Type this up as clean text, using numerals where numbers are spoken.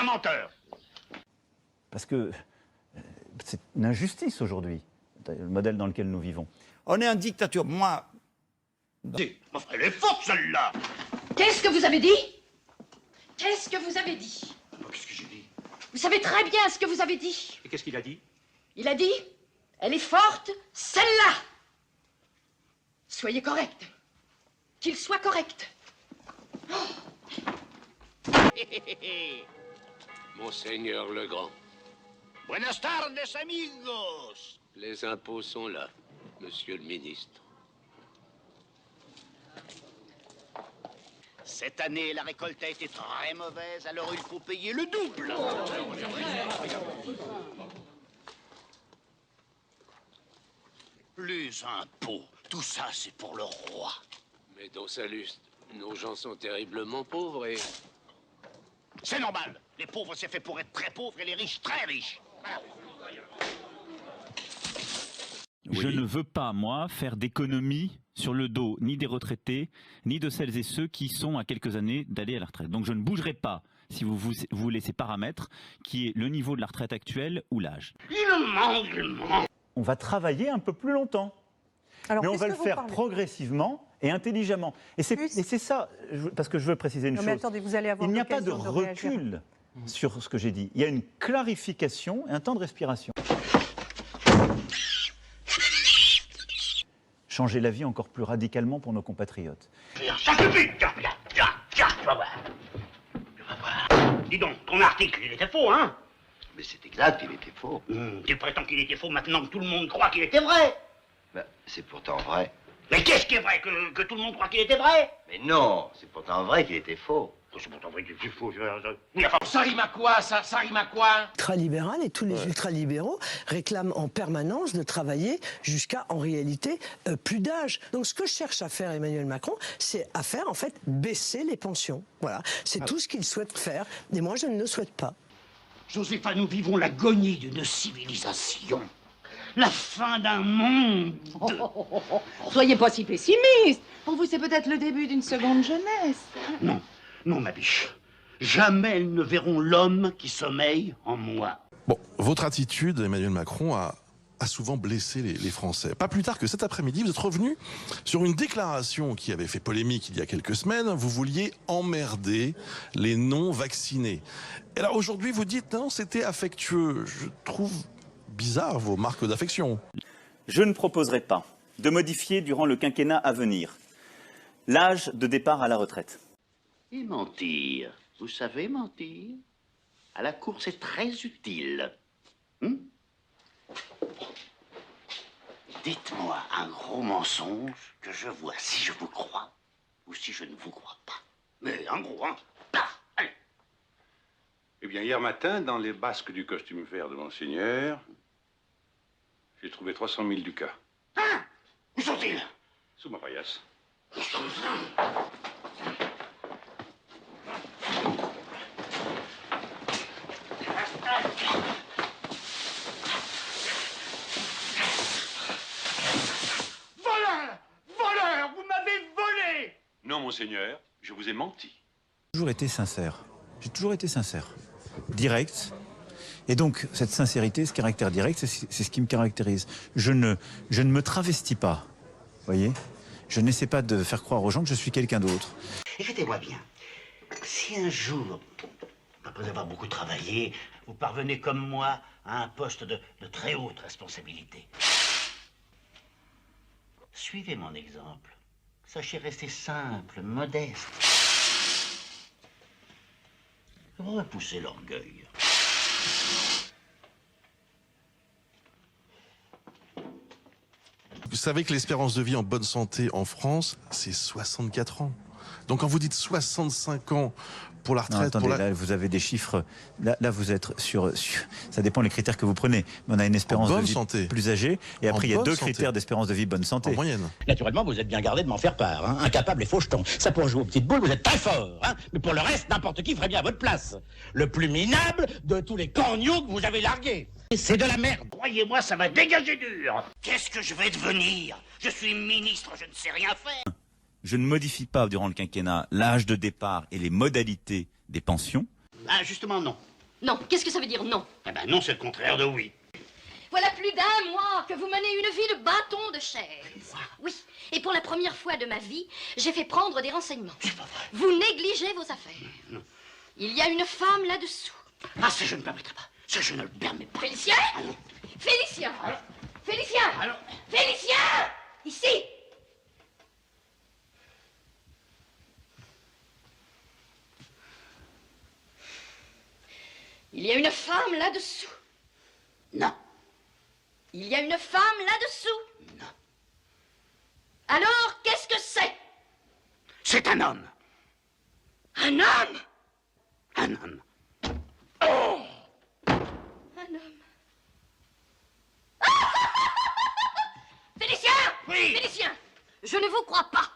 un menteur. Parce que c'est une injustice aujourd'hui, le modèle dans lequel nous vivons. On est en dictature, moi... Elle est forte, celle-là. Qu'est-ce que vous avez dit? Qu'est-ce que vous avez dit? Qu'est-ce que j'ai dit? Vous savez très bien ce que vous avez dit. Et qu'est-ce qu'il a dit? Il a dit, elle est forte, celle-là. Soyez correct. Qu'il soit correct. Monseigneur le Grand. Buenas tardes, amigos. Les impôts sont là, monsieur le ministre. Cette année, la récolte a été très mauvaise, alors il faut payer le double. Les impôts, tout ça, c'est pour le roi. Mais dans sa lustre, nos gens sont terriblement pauvres et... C'est normal. Les pauvres, c'est fait pour être très pauvres et les riches, très riches. Voilà. Je ne veux pas, moi, faire d'économies sur le dos ni des retraités, ni de celles et ceux qui sont à quelques années d'aller à la retraite. Donc je ne bougerai pas, si vous voulez, ces paramètres, qui est le niveau de la retraite actuelle ou l'âge. Il manque. On va travailler un peu plus longtemps. Alors, mais on va le faire progressivement et intelligemment. Et c'est ça, parce que je veux préciser une chose. Mais attendez, vous allez avoir il n'y a pas de l'occasion de réagir. recul sur ce que j'ai dit. Il y a une clarification et un temps de respiration. Changer la vie encore plus radicalement pour nos compatriotes. Ça suffit. Tiens, tu vas voir. Tu vas voir. Dis donc, ton article, il était faux, hein? Mais c'est exact, il était faux. Tu prétends qu'il était faux maintenant que tout le monde croit qu'il était vrai. Ben, c'est pourtant vrai. Mais qu'est-ce qui est vrai? Que tout le monde croit qu'il était vrai? Mais non, c'est pourtant vrai qu'il était faux. C'est pourtant vrai qu'il était faux. Oui, enfin... Ça rime à quoi, ça rime à quoi? Ultralibéral et tous les ultralibéraux réclament en permanence de travailler jusqu'à, en réalité, plus d'âge. Donc ce que cherche à faire Emmanuel Macron, c'est à faire, en fait, baisser les pensions. Voilà, c'est tout ce qu'il souhaite faire. Et moi, je ne le souhaite pas. Josépha, nous vivons l'agonie d'une civilisation. La fin d'un monde. Soyez pas si pessimiste. Pour vous, c'est peut-être le début d'une seconde jeunesse. Non, non, ma biche. Jamais elles ne verront l'homme qui sommeille en moi. Bon, votre attitude, Emmanuel Macron, a souvent blessé les Français. Pas plus tard que cet après-midi, vous êtes revenu sur une déclaration qui avait fait polémique il y a quelques semaines. Vous vouliez emmerder les non-vaccinés. Et alors aujourd'hui, vous dites non, c'était affectueux. Je trouve bizarre vos marques d'affection. Je ne proposerai pas de modifier durant le quinquennat à venir l'âge de départ à la retraite. Et mentir. Vous savez mentir? À la cour, c'est très utile. Dites-moi un gros mensonge que je vois si je vous crois ou si je ne vous crois pas. Mais un gros, hein? Paf, allez. Eh bien, hier matin, dans les basques du costume vert de Monseigneur, j'ai trouvé 300 000 ducats. Hein? Où sont-ils? Sous ma paillasse. Voleur! Voleur! Vous m'avez volé! Non, Monseigneur, je vous ai menti. J'ai toujours été sincère. J'ai toujours été sincère. Direct. Et donc, cette sincérité, ce caractère direct, c'est ce qui me caractérise. Je ne me travestis pas. Vous voyez? Je n'essaie pas de faire croire aux gens que je suis quelqu'un d'autre. Écoutez-moi bien. Si un jour, après avoir beaucoup travaillé, vous parvenez comme moi à un poste de très haute responsabilité, suivez mon exemple. Sachez rester simple, modeste. Repoussez l'orgueil. Vous savez que l'espérance de vie en bonne santé en France, c'est 64 ans. Donc quand vous dites 65 ans pour la retraite... Non, attendez, là, vous avez des chiffres. Là vous êtes sur... Ça dépend des critères que vous prenez. Mais on a une espérance de vie santé. Plus âgée. Et après, il y a deux critères d'espérance de vie bonne santé. En moyenne. Naturellement, vous êtes bien gardé de m'en faire part. Hein. Incapable et faucheton. Ça, pour jouer aux petites boules, vous êtes très fort. Hein. Mais pour le reste, n'importe qui ferait bien à votre place. Le plus minable de tous les corneaux que vous avez largués. C'est de la merde. Croyez-moi, ça va dégager dur. Qu'est-ce que je vais devenir? Je suis ministre, je ne sais rien faire. Je ne modifie pas durant le quinquennat l'âge de départ et les modalités des pensions. Ah, justement, non. Non, qu'est-ce que ça veut dire non? Eh ben non, c'est le contraire de oui. Voilà plus d'un mois que vous menez une vie de bâton de chaise. Oui, et pour la première fois de ma vie, j'ai fait prendre des renseignements. C'est pas vrai. Vous négligez vos affaires. Non. Il y a une femme là-dessous. Ah, ça, je ne permettrai pas. Ça, je ne le permets pas. Félicien? Ah, non. Félicien! Alors. Félicien! Alors. Félicien! Ici! Il y a une femme là-dessous. Non. Il y a une femme là-dessous. Non. Alors, qu'est-ce que c'est? C'est un homme. Un homme? Un homme. Oh! Un homme. Félicien! Oui. Félicien! Je ne vous crois pas.